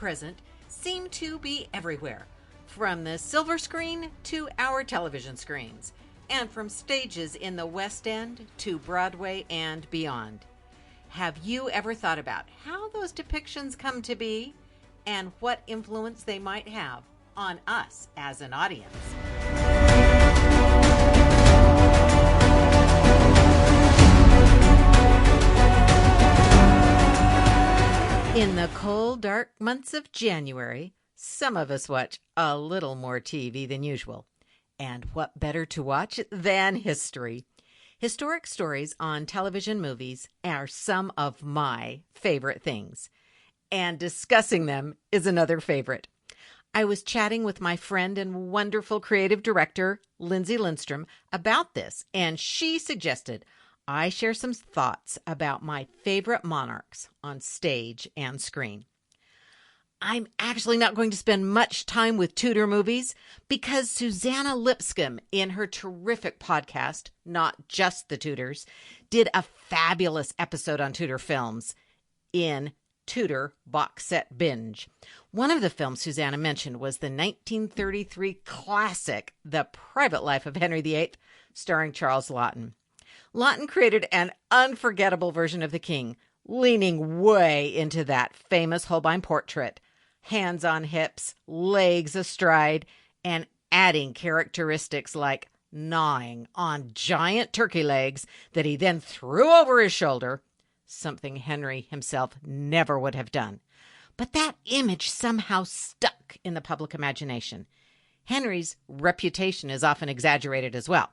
present seem to be everywhere, from the silver screen to our television screens, and from stages in the West End to Broadway and beyond. Have you ever thought about how those depictions come to be and what influence they might have on us as an audience? In the cold, dark months of January, some of us watch a little more TV than usual. And what better to watch than history? Historic stories on television movies are some of my favorite things. And discussing them is another favorite. I was chatting with my friend and wonderful creative director, Lindstrom, about this, and she suggested I share some thoughts about my favorite monarchs on stage and screen. I'm actually not going to spend much time with Tudor movies because Susanna Lipscomb, in her terrific podcast, Not Just the Tudors, did a fabulous episode on Tudor films in Tudor Box Set Binge. One of the films Susanna mentioned was the 1933 classic, The Private Life of Henry VIII, starring Charles Laughton. Laughton created an unforgettable version of the king, leaning way into that famous Holbein portrait, hands on hips, legs astride, and adding characteristics like gnawing on giant turkey legs that he then threw over his shoulder, something Henry himself never would have done. But that image somehow stuck in the public imagination. Henry's reputation is often exaggerated as well.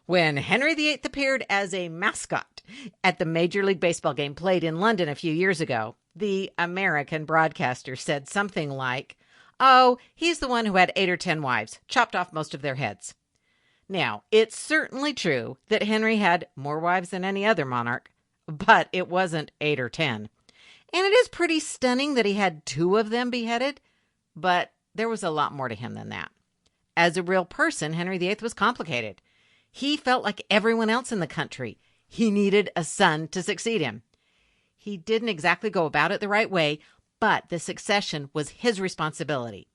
When Henry VIII appeared as a mascot at the Major League Baseball game played in London a few years ago, the American broadcaster said something like, "Oh, he's the one who had 8 or 10 wives, chopped off most of their heads." Now, it's certainly true that Henry had more wives than any other monarch, but it wasn't 8 or 10. And it is pretty stunning that he had 2 of them beheaded, but there was a lot more to him than that. As a real person, Henry VIII was complicated. He felt like everyone else in the country. He needed a son to succeed him. He didn't exactly go about it the right way, but the succession was his responsibility.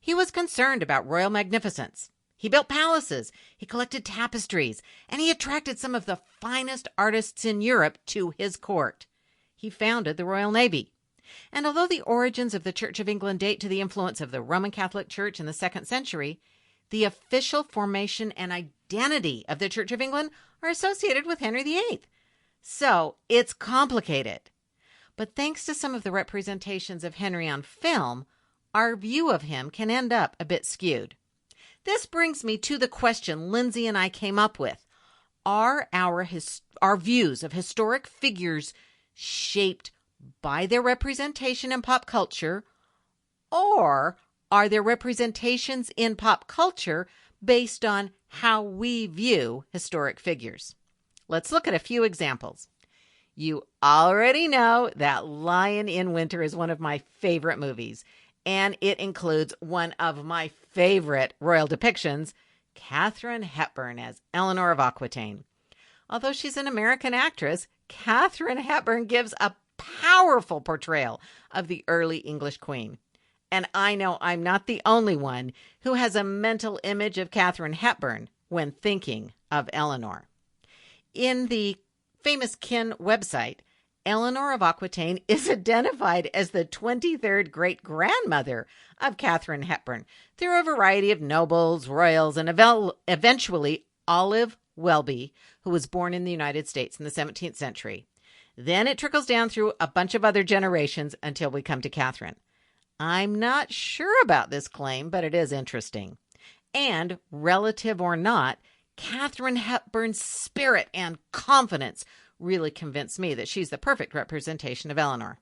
He was concerned about royal magnificence. He built palaces, he collected tapestries, and he attracted some of the finest artists in Europe to his court. He founded the Royal Navy. And although the origins of the Church of England date to the influence of the Roman Catholic Church in the 2nd century, the official formation and identity of the Church of England are associated with Henry VIII. So it's complicated. But thanks to some of the representations of Henry on film, our view of him can end up a bit skewed. This brings me to the question Lindsey and I came up with. Are our views of historic figures shaped by their representation in pop culture, or are there representations in pop culture based on how we view historic figures? Let's look at a few examples. You already know that Lion in Winter is one of my favorite movies, and it includes one of my favorite royal depictions, Katherine Hepburn as Eleanor of Aquitaine. Although she's an American actress, Katherine Hepburn gives a powerful portrayal of the early English queen. And I know I'm not the only one who has a mental image of Katherine Hepburn when thinking of Eleanor. In the famous Kin website, Eleanor of Aquitaine is identified as the 23rd great-grandmother of Katherine Hepburn through a variety of nobles, royals, and eventually Olive Welby, who was born in the United States in the 17th century. Then it trickles down through a bunch of other generations until we come to Katherine. I'm not sure about this claim, but it is interesting. And, relative or not, Katherine Hepburn's spirit and confidence really convinced me that she's the perfect representation of Eleanor.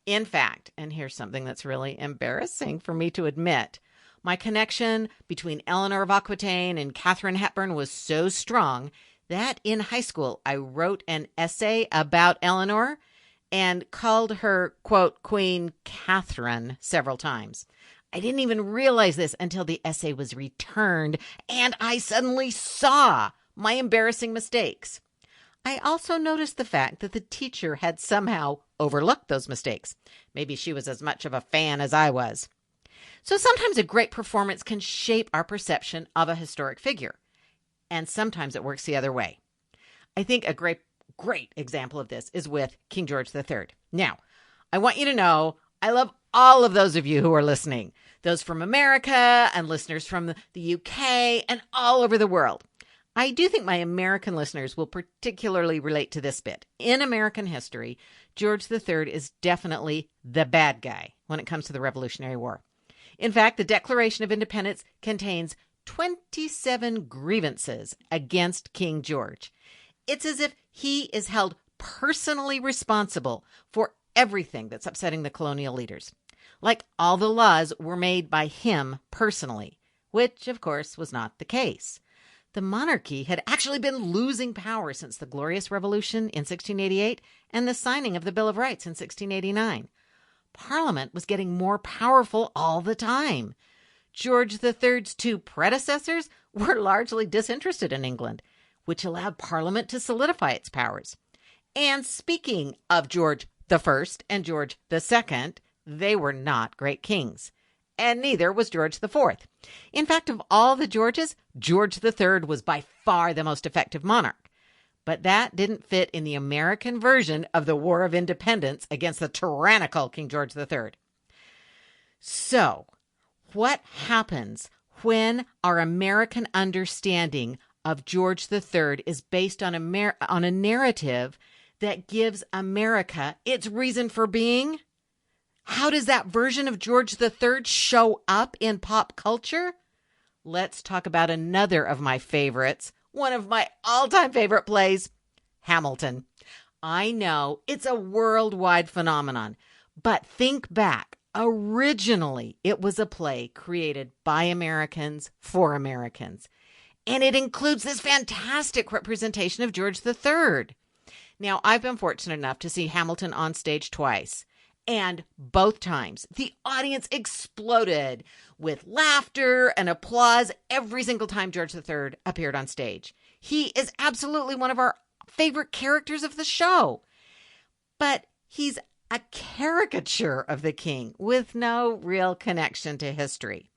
In fact, and here's something that's really embarrassing for me to admit, my connection between Eleanor of Aquitaine and Katherine Hepburn was so strong that in high school I wrote an essay about Eleanor and called her, quote, Queen Katherine several times. I didn't even realize this until the essay was returned and I suddenly saw my embarrassing mistakes. I also noticed the fact that the teacher had somehow overlooked those mistakes. Maybe she was as much of a fan as I was. So sometimes a great performance can shape our perception of a historic figure, and sometimes it works the other way. I think a great example of this is with King George III. Now, I want you to know I love all of those of you who are listening, those from America and listeners from the UK and all over the world. I do think my American listeners will particularly relate to this bit. In American history, George III is definitely the bad guy when it comes to the Revolutionary War. In fact, the Declaration of Independence contains 27 grievances against King George. It's as if he is held personally responsible for everything that's upsetting the colonial leaders. Like all the laws were made by him personally, which, of course, was not the case. The monarchy had actually been losing power since the Glorious Revolution in 1688 and the signing of the Bill of Rights in 1689. Parliament was getting more powerful all the time. George III's two predecessors were largely disinterested in England, which allowed Parliament to solidify its powers. And speaking of George I and George II, they were not great kings. And neither was George IV. In fact, of all the Georges, George III was by far the most effective monarch. But that didn't fit in the American version of the War of Independence against the tyrannical King George III. So, what happens when our American understanding of George III is based on a narrative that gives America its reason for being? How does that version of George III show up in pop culture? Let's talk about another of my favorites, one of my all-time favorite plays, Hamilton. I know it's a worldwide phenomenon, but think back. Originally, it was a play created by Americans for Americans, and it includes this fantastic representation of George III. Now, I've been fortunate enough to see Hamilton on stage twice. And both times, the audience exploded with laughter and applause every single time George III appeared on stage. He is absolutely one of our favorite characters of the show. But he's a caricature of the king with no real connection to history.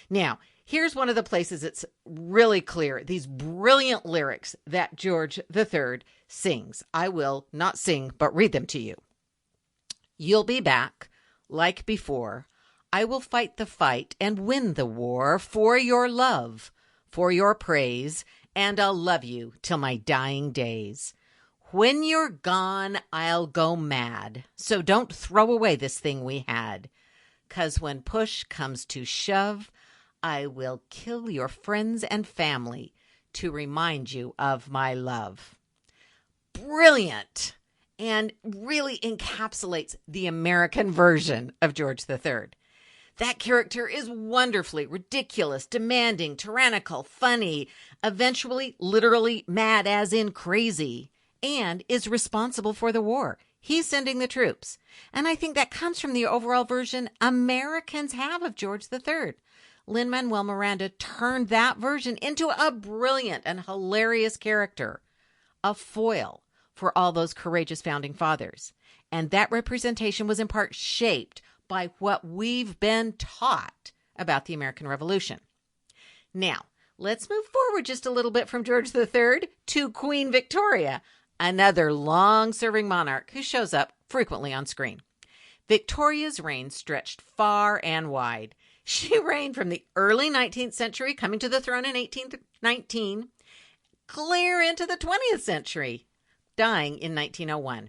Now, here's one of the places it's really clear, these brilliant lyrics that George III sings. I will not sing, but read them to you. You'll be back, like before. I will fight the fight and win the war for your love, for your praise, and I'll love you till my dying days. When you're gone, I'll go mad, so don't throw away this thing we had. 'Cause when push comes to shove, I will kill your friends and family to remind you of my love. Brilliant! And really encapsulates the American version of George III. That character is wonderfully ridiculous, demanding, tyrannical, funny, eventually literally mad as in crazy, and is responsible for the war. He's sending the troops. And I think that comes from the overall version Americans have of George III. Lin-Manuel Miranda turned that version into a brilliant and hilarious character, a foil for all those courageous founding fathers. And that representation was in part shaped by what we've been taught about the American Revolution. Now, let's move forward just a little bit from George III to Queen Victoria, another long-serving monarch who shows up frequently on screen. Victoria's reign stretched far and wide. She reigned from the early 19th century, coming to the throne in 1819, clear into the 20th century, dying in 1901.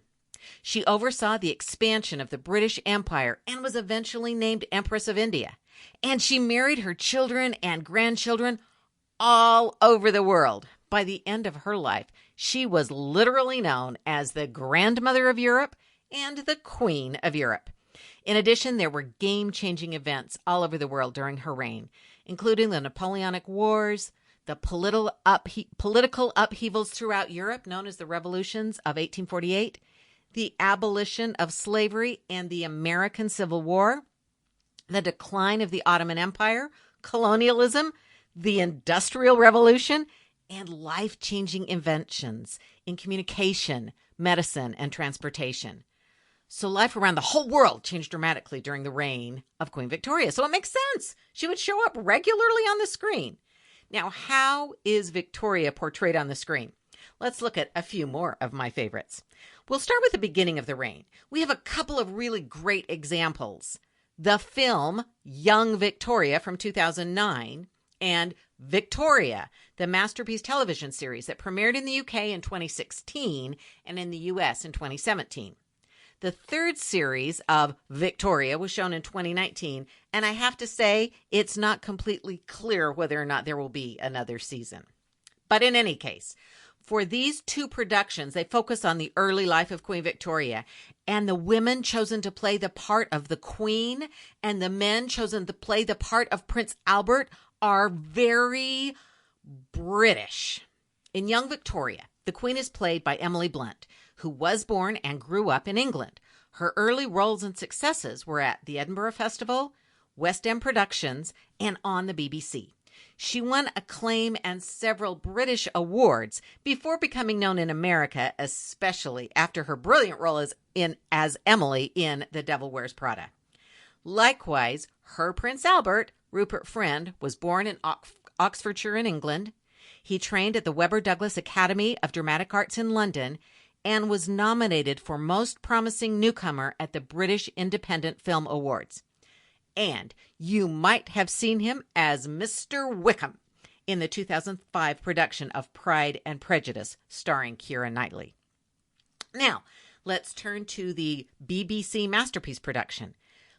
She oversaw the expansion of the British Empire and was eventually named Empress of India. And she married her children and grandchildren all over the world. By the end of her life, she was literally known as the Grandmother of Europe and the Queen of Europe. In addition, there were game-changing events all over the world during her reign, including the Napoleonic Wars, the political upheavals throughout Europe, known as the Revolutions of 1848, the abolition of slavery and the American Civil War, the decline of the Ottoman Empire, colonialism, the Industrial Revolution, and life-changing inventions in communication, medicine, and transportation. So life around the whole world changed dramatically during the reign of Queen Victoria. So it makes sense she would show up regularly on the screen. Now, how is Victoria portrayed on the screen? Let's look at a few more of my favorites. We'll start with the beginning of the reign. We have a couple of really great examples. The film Young Victoria from 2009 and Victoria, the masterpiece television series that premiered in the UK in 2016 and in the US in 2017. The third series of Victoria was shown in 2019, and I have to say it's not completely clear whether or not there will be another season. But in any case, for these two productions, they focus on the early life of Queen Victoria, and the women chosen to play the part of the Queen and the men chosen to play the part of Prince Albert are very British. In Young Victoria, the Queen is played by Emily Blunt, who was born and grew up in England. Her early roles and successes were at the Edinburgh Festival, West End Productions, and on the BBC. She won acclaim and several British awards before becoming known in America, especially after her brilliant role as Emily in The Devil Wears Prada. Likewise, her Prince Albert, Rupert Friend, was born in Oxfordshire in England. He trained at the Webber Douglas Academy of Dramatic Arts in London and was nominated for Most Promising Newcomer at the British Independent Film Awards. And you might have seen him as Mr. Wickham in the 2005 production of Pride and Prejudice, starring Keira Knightley. Now, let's turn to the BBC masterpiece production.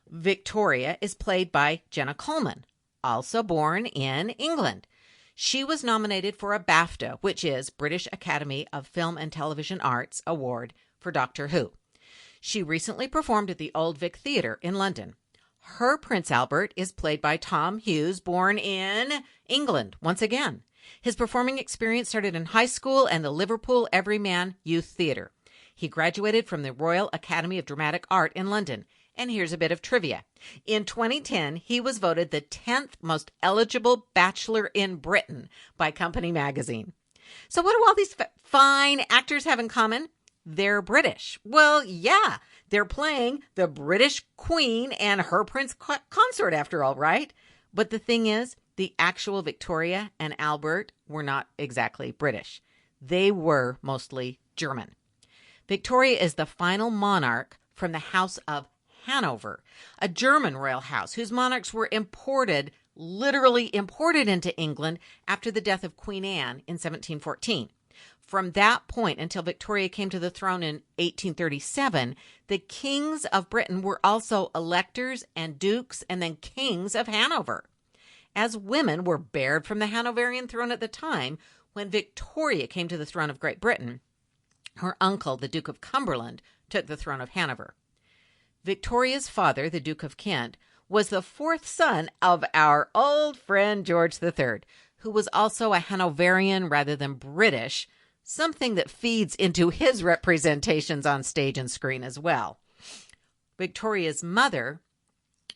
Victoria is played by Jenna Coleman, also born in England. She was nominated for a BAFTA, which is British Academy of Film and Television Arts Award for Doctor Who. She recently performed at the Old Vic Theatre in London. Her Prince Albert is played by Tom Hughes, born in England, once again. His performing experience started in high school and the Liverpool Everyman Youth Theatre. He graduated from the Royal Academy of Dramatic Art in London. And here's a bit of trivia. In 2010, he was voted the 10th most eligible bachelor in Britain by Company Magazine. So what do all these fine actors have in common? They're British. Well, yeah, they're playing the British Queen and her Prince Consort after all, right? But the thing is, the actual Victoria and Albert were not exactly British. They were mostly German. Victoria is the final monarch from the House of Hanover, a German royal house whose monarchs were literally imported into England after the death of Queen Anne in 1714. From that point until Victoria came to the throne in 1837, the kings of Britain were also electors and dukes and then kings of Hanover. As women were bared from the Hanoverian throne at the time, when Victoria came to the throne of Great Britain, her uncle, the Duke of Cumberland, took the throne of Hanover. Victoria's father, the Duke of Kent, was the fourth son of our old friend George III, who was also a Hanoverian rather than British, something that feeds into his representations on stage and screen as well. Victoria's mother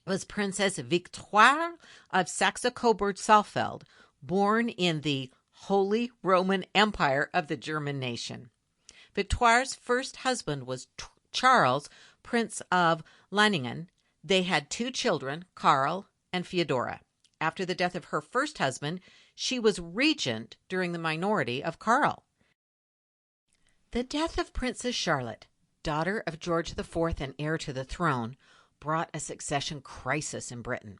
was Princess Victoire of Saxe-Coburg-Saalfeld, born in the Holy Roman Empire of the German nation. Victoire's first husband was Charles, Prince of Leiningen. They had two children, Karl and Feodora. After the death of her first husband, she was regent during the minority of Karl. The death of Princess Charlotte, daughter of George IV and heir to the throne, brought a succession crisis in Britain.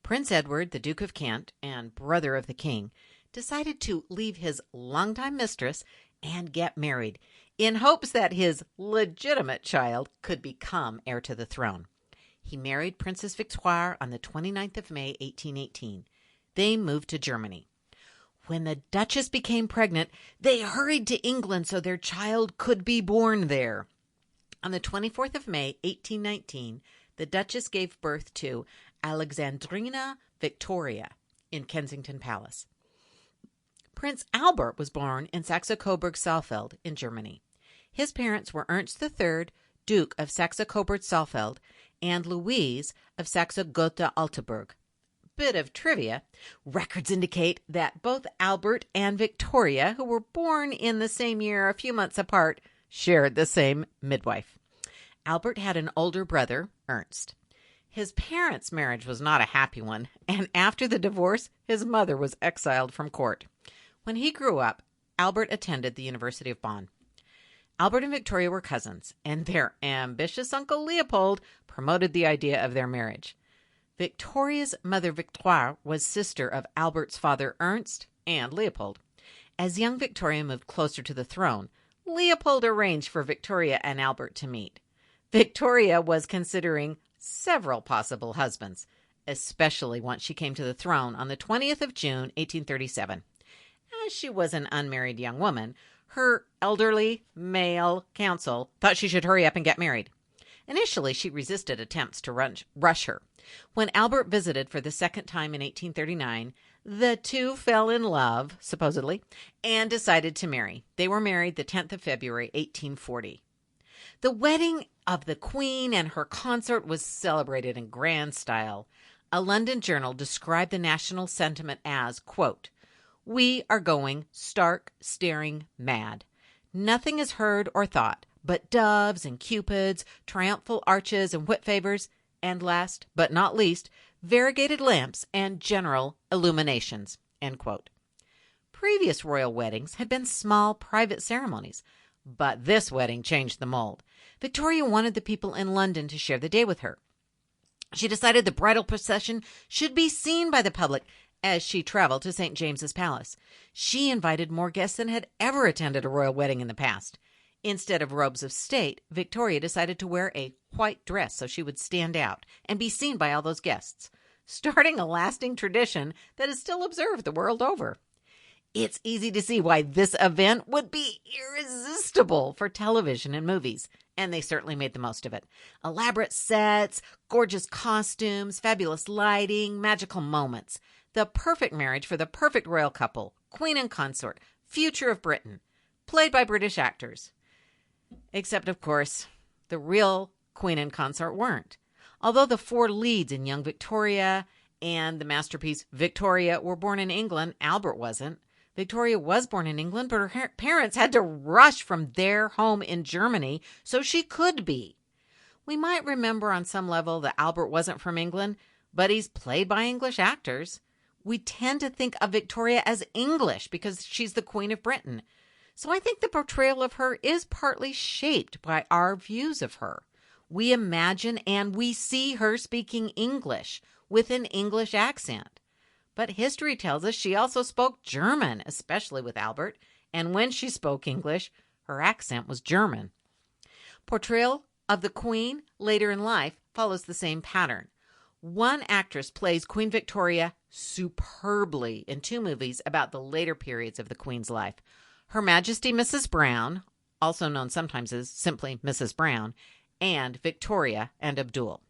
Prince Edward, the Duke of Kent and brother of the king, decided to leave his longtime mistress and get married, in hopes that his legitimate child could become heir to the throne. He married Princess Victoire on the 29th of May, 1818. They moved to Germany. When the Duchess became pregnant, they hurried to England so their child could be born there. On the 24th of May, 1819, the Duchess gave birth to Alexandrina Victoria in Kensington Palace. Prince Albert was born in Saxe-Coburg-Saalfeld in Germany. His parents were Ernst III, Duke of Saxe-Coburg-Saalfeld, and Louise of Saxe-Gotha-Altenburg. bit of trivia, records indicate that both Albert and Victoria, who were born in the same year a few months apart, shared the same midwife. Albert had an older brother, Ernst. His parents' marriage was not a happy one, and after the divorce, his mother was exiled from court. When he grew up, Albert attended the University of Bonn. Albert and Victoria were cousins, and their ambitious uncle Leopold promoted the idea of their marriage. Victoria's mother, Victoire, was sister of Albert's father, Ernst, and Leopold. As young Victoria moved closer to the throne, Leopold arranged for Victoria and Albert to meet. Victoria was considering several possible husbands, especially once she came to the throne on the 20th of June, 1837. As she was an unmarried young woman, her elderly male counsel thought she should hurry up and get married. Initially, she resisted attempts to rush her. When Albert visited for the second time in 1839, the two fell in love, supposedly, and decided to marry. They were married the 10th of February, 1840. The wedding of the Queen and her consort was celebrated in grand style. A London journal described the national sentiment as, quote, "We are going stark, staring mad. Nothing is heard or thought but doves and cupids, triumphal arches and whip favors, and last but not least, variegated lamps and general illuminations," end quote. Previous royal weddings had been small private ceremonies, but this wedding changed the mold. Victoria wanted the people in London to share the day with her. She decided the bridal procession should be seen by the public as she traveled to St. James's Palace. She invited more guests than had ever attended a royal wedding in the past. Instead of robes of state, Victoria decided to wear a white dress so she would stand out and be seen by all those guests, starting a lasting tradition that is still observed the world over. It's easy to see why this event would be irresistible for television and movies, and they certainly made the most of it. Elaborate sets, gorgeous costumes, fabulous lighting, magical moments. The perfect marriage for the perfect royal couple, Queen and Consort, future of Britain, played by British actors. Except, of course, the real Queen and Consort weren't. Although the four leads in Young Victoria and the masterpiece Victoria were born in England, Albert wasn't. Victoria was born in England, but her parents had to rush from their home in Germany so she could be. We might remember on some level that Albert wasn't from England, but he's played by English actors. We tend to think of Victoria as English because she's the Queen of Britain. So I think the portrayal of her is partly shaped by our views of her. We imagine and we see her speaking English with an English accent. But history tells us she also spoke German, especially with Albert, and when she spoke English, her accent was German. Portrayal of the Queen later in life follows the same pattern. One actress plays Queen Victoria superbly in two movies about the later periods of the Queen's life. Her Majesty Mrs. Brown, also known sometimes as simply Mrs. Brown, and Victoria and Abdul.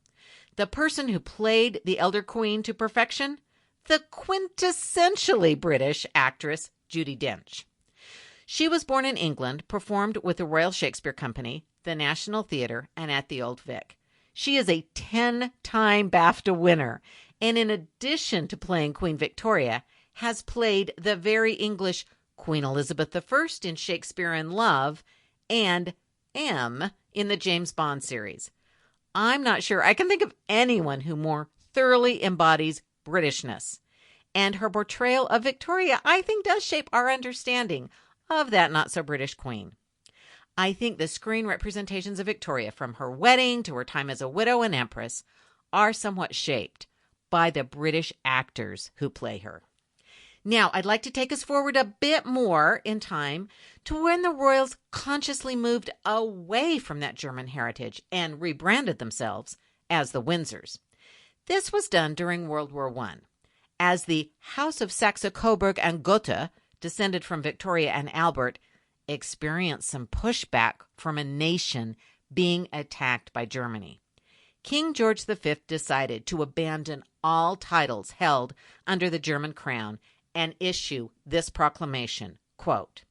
The person who played the elder queen to perfection? The quintessentially British actress Judy Dench. She was born in England, performed with the Royal Shakespeare Company, the National Theatre, and at the Old Vic. She is a 10-time BAFTA winner, and in addition to playing Queen Victoria, has played the very English Queen Elizabeth I in Shakespeare in Love and M in the James Bond series. I'm not sure I can think of anyone who more thoroughly embodies Britishness. And her portrayal of Victoria, I think, does shape our understanding of that not-so-British queen. I think the screen representations of Victoria, from her wedding to her time as a widow and empress, are somewhat shaped by the British actors who play her. Now, I'd like to take us forward a bit more in time to when the royals consciously moved away from that German heritage and rebranded themselves as the Windsors. This was done during World War I, as the House of Saxe-Coburg and Gotha, descended from Victoria and Albert, experienced some pushback from a nation being attacked by Germany. King George V decided to abandon all titles held under the German crown and issue this proclamation, quote,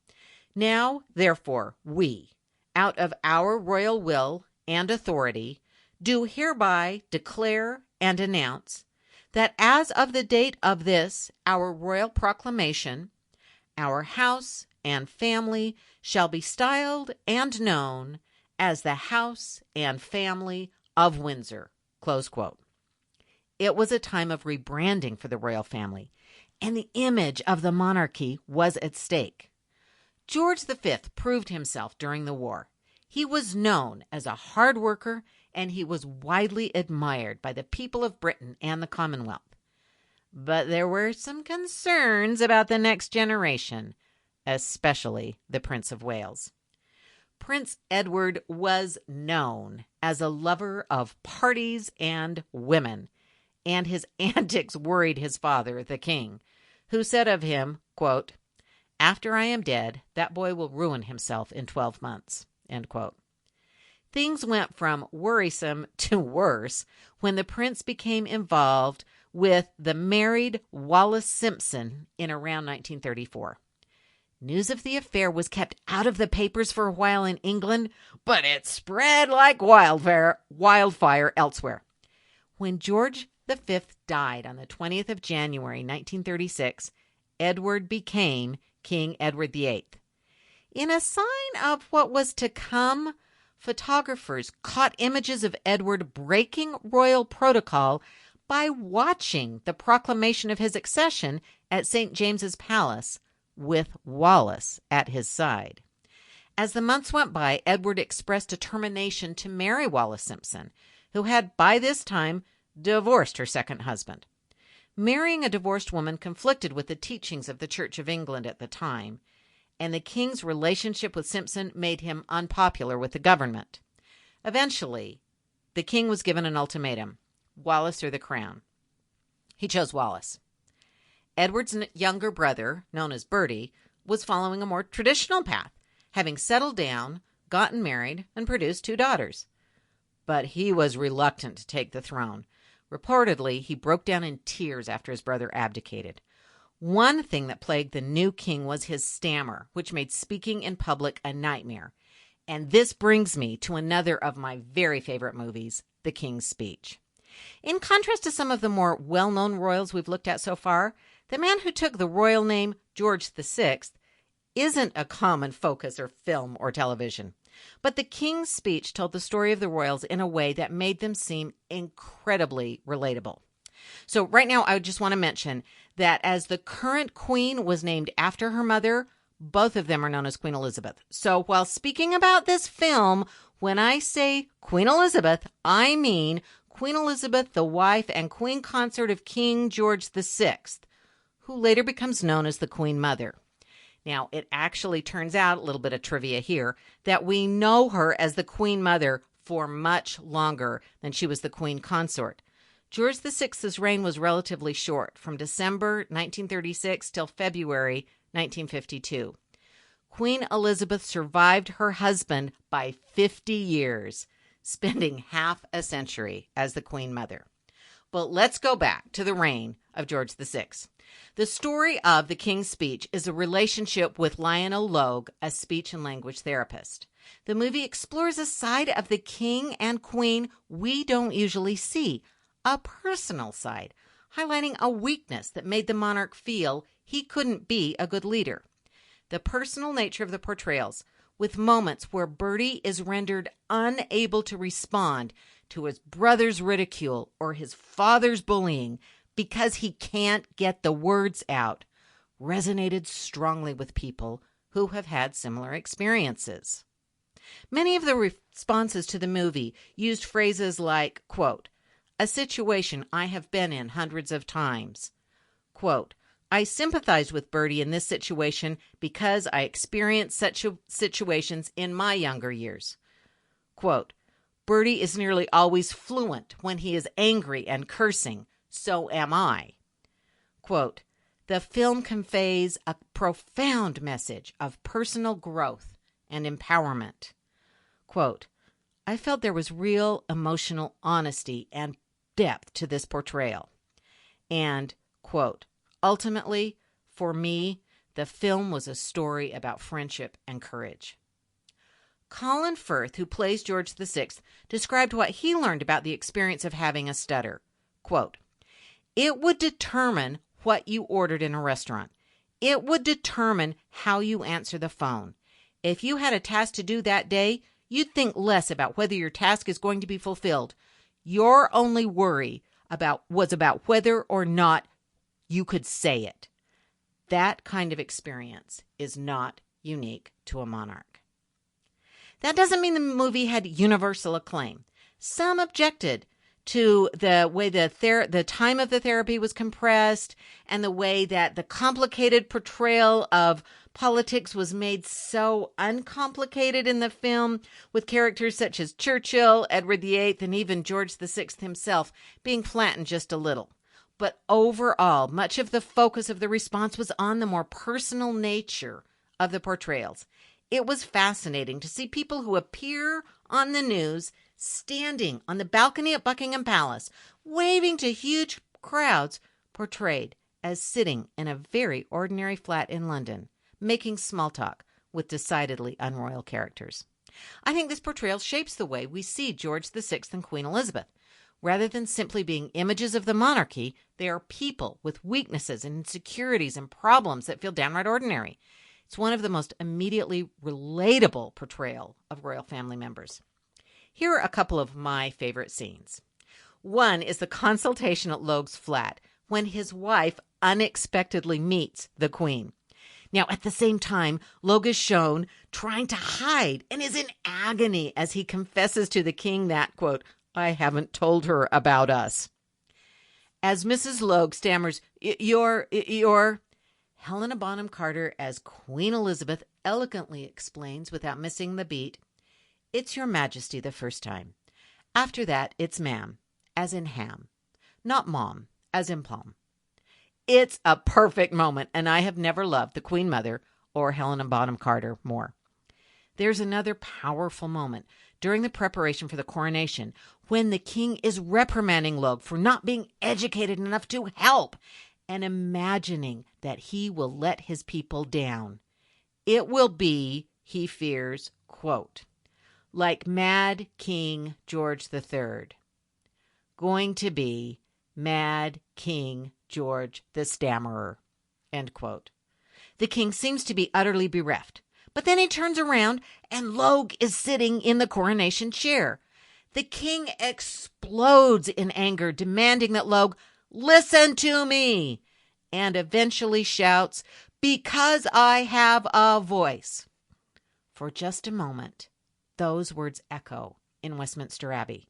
"Now, therefore, we, out of our royal will and authority, do hereby declare and announce that as of the date of this, our royal proclamation, our house and family shall be styled and known as the House and Family of Windsor. Close quote. It was a time of rebranding for the royal family, and the image of the monarchy was at stake. George V proved himself during the war. He was known as a hard worker, and he was widely admired by the people of Britain and the Commonwealth. But there were some concerns about the next generation, especially the Prince of Wales. Prince Edward was known as a lover of parties and women, and his antics worried his father, the king, who said of him, quote, "After I am dead, that boy will ruin himself in 12 months." End quote. Things went from worrisome to worse when the prince became involved with the married Wallis Simpson in around 1934. News of the affair was kept out of the papers for a while in England, but it spread like wildfire elsewhere. When George V died on the 20th of January, 1936, Edward became King Edward VIII. In a sign of what was to come, photographers caught images of Edward breaking royal protocol by watching the proclamation of his accession at St. James's Palace with Wallis at his side. As the months went by, Edward expressed determination to marry Wallis Simpson, who had by this time divorced her second husband. Marrying a divorced woman conflicted with the teachings of the Church of England at the time, and the king's relationship with Simpson made him unpopular with the government. Eventually, the king was given an ultimatum: Wallis or the crown. He chose Wallis. Edward's younger brother, known as Bertie, was following a more traditional path, having settled down, gotten married, and produced 2 daughters. But he was reluctant to take the throne. Reportedly, he broke down in tears after his brother abdicated. One thing that plagued the new king was his stammer, which made speaking in public a nightmare. And this brings me to another of my very favorite movies, The King's Speech. In contrast to some of the more well-known royals we've looked at so far, the man who took the royal name George VI isn't a common focus or film or television. But The King's Speech told the story of the royals in a way that made them seem incredibly relatable. So right now, I just want to mention that as the current queen was named after her mother, both of them are known as Queen Elizabeth. So while speaking about this film, when I say Queen Elizabeth, I mean Queen Elizabeth, the wife and queen consort of King George VI, who later becomes known as the Queen Mother. Now, it actually turns out, a little bit of trivia here, that we know her as the Queen Mother for much longer than she was the Queen Consort. George VI's reign was relatively short, from December 1936 till February 1952. Queen Elizabeth survived her husband by 50 years, spending half a century as the Queen Mother. But let's go back to the reign of George VI. The story of The King's Speech is a relationship with Lionel Logue, a speech and language therapist. The movie explores a side of the king and queen we don't usually see, a personal side, highlighting a weakness that made the monarch feel he couldn't be a good leader. The personal nature of the portrayals, with moments where Bertie is rendered unable to respond to his brother's ridicule or his father's bullying because he can't get the words out, resonated strongly with people who have had similar experiences. Many of the responses to the movie used phrases like, quote, "A situation I have been in hundreds of times," quote, "I sympathize with Bertie in this situation because I experienced such situations in my younger years," quote, "Bertie is nearly always fluent when he is angry and cursing. So am I." Quote, "The film conveys a profound message of personal growth and empowerment." Quote, "I felt there was real emotional honesty and depth to this portrayal." And, quote, "Ultimately, for me, the film was a story about friendship and courage." Colin Firth, who plays George VI, described what he learned about the experience of having a stutter. Quote, It would determine what you ordered in a restaurant. It would determine how you answer the phone. If you had a task to do that day, you'd think less about whether your task is going to be fulfilled. Your only worry was about whether or not you could say it. That kind of experience is not unique to a monarch. That doesn't mean the movie had universal acclaim. Some objected to the way the time of the therapy was compressed and the way that the complicated portrayal of politics was made so uncomplicated in the film, with characters such as Churchill, Edward VIII, and even George VI himself being flattened just a little. But overall, much of the focus of the response was on the more personal nature of the portrayals. It was fascinating to see people who appear on the news standing on the balcony at Buckingham Palace, waving to huge crowds, portrayed as sitting in a very ordinary flat in London, making small talk with decidedly unroyal characters. I think this portrayal shapes the way we see George VI and Queen Elizabeth. Rather than simply being images of the monarchy, they are people with weaknesses and insecurities and problems that feel downright ordinary. It's one of the most immediately relatable portrayal of royal family members. Here are a couple of my favorite scenes. One is the consultation at Logue's flat when his wife unexpectedly meets the Queen. Now, at the same time, Logue is shown trying to hide and is in agony as he confesses to the king that, quote, "I haven't told her about us." As Mrs. Logue stammers, Your, Helena Bonham Carter as Queen Elizabeth elegantly explains without missing the beat, "It's your majesty the first time. After that, it's ma'am, as in ham, not mom, as in palm." It's a perfect moment, and I have never loved the Queen Mother or Helena Bonham Carter more. There's another powerful moment during the preparation for the coronation when the king is reprimanding Logue for not being educated enough to help and imagining that he will let his people down. It will be, he fears, quote, like Mad King George III. Going to be Mad King George the Stammerer, end quote. The king seems to be utterly bereft, but then he turns around and Logue is sitting in the coronation chair. The king explodes in anger, demanding that Logue listen to me, and eventually shouts, "Because I have a voice." For just a moment, those words echo in Westminster Abbey.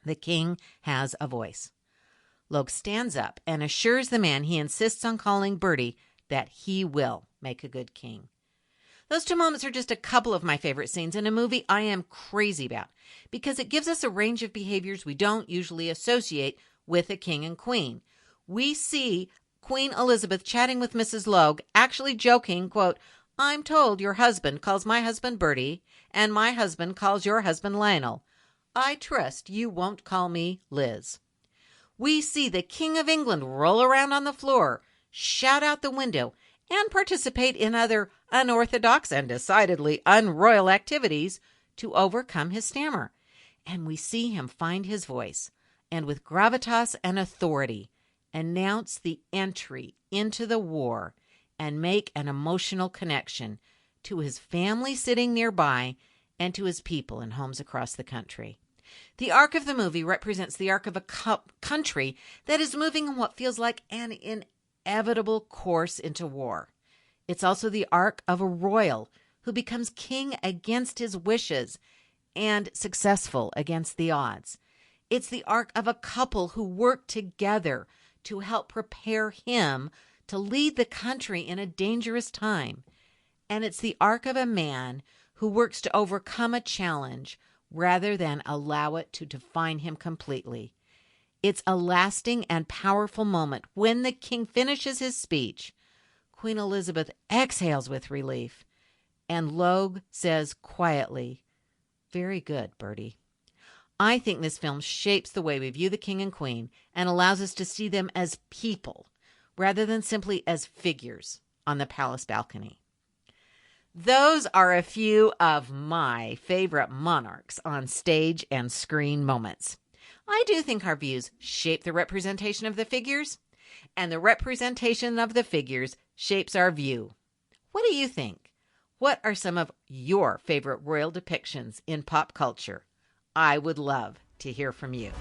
The king has a voice. Logue stands up and assures the man he insists on calling Bertie that he will make a good king. Those two moments are just a couple of my favorite scenes in a movie I am crazy about because it gives us a range of behaviors we don't usually associate with a king and queen. We see Queen Elizabeth chatting with Mrs. Logue, actually joking, quote, "I'm told your husband calls my husband Bertie, and my husband calls your husband Lionel. I trust you won't call me Liz." We see the King of England roll around on the floor, shout out the window, and participate in other unorthodox and decidedly unroyal activities to overcome his stammer. And we see him find his voice, and with gravitas and authority, announce the entry into the war and make an emotional connection to his family sitting nearby and to his people in homes across the country. The arc of the movie represents the arc of a country that is moving in what feels like an inevitable course into war. It's also the arc of a royal who becomes king against his wishes and successful against the odds. It's the arc of a couple who work together to help prepare him to lead the country in a dangerous time. And it's the arc of a man who works to overcome a challenge rather than allow it to define him completely. It's a lasting and powerful moment when the king finishes his speech. Queen Elizabeth exhales with relief, and Logue says quietly, "Very good, Bertie." I think this film shapes the way we view the king and queen and allows us to see them as people rather than simply as figures on the palace balcony. Those are a few of my favorite monarchs on stage and screen moments. I do think our views shape the representation of the figures, and the representation of the figures shapes our view. What do you think? What are some of your favorite royal depictions in pop culture? I would love to hear from you.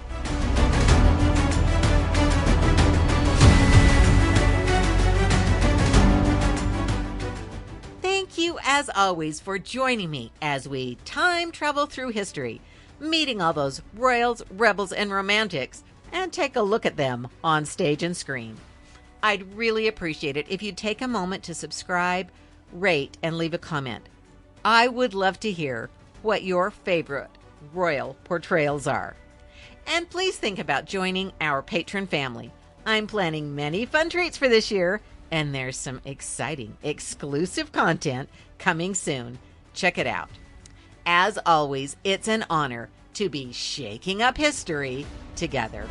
Thank you, as always, for joining me as we time travel through history, meeting all those royals, rebels, and romantics, and take a look at them on stage and screen. I'd really appreciate it if you'd take a moment to subscribe, rate, and leave a comment. I would love to hear what your favorite royal portrayals are. And please think about joining our patron family. I'm planning many fun treats for this year, and there's some exciting exclusive content coming soon. Check it out. As always, it's an honor to be shaking up history together.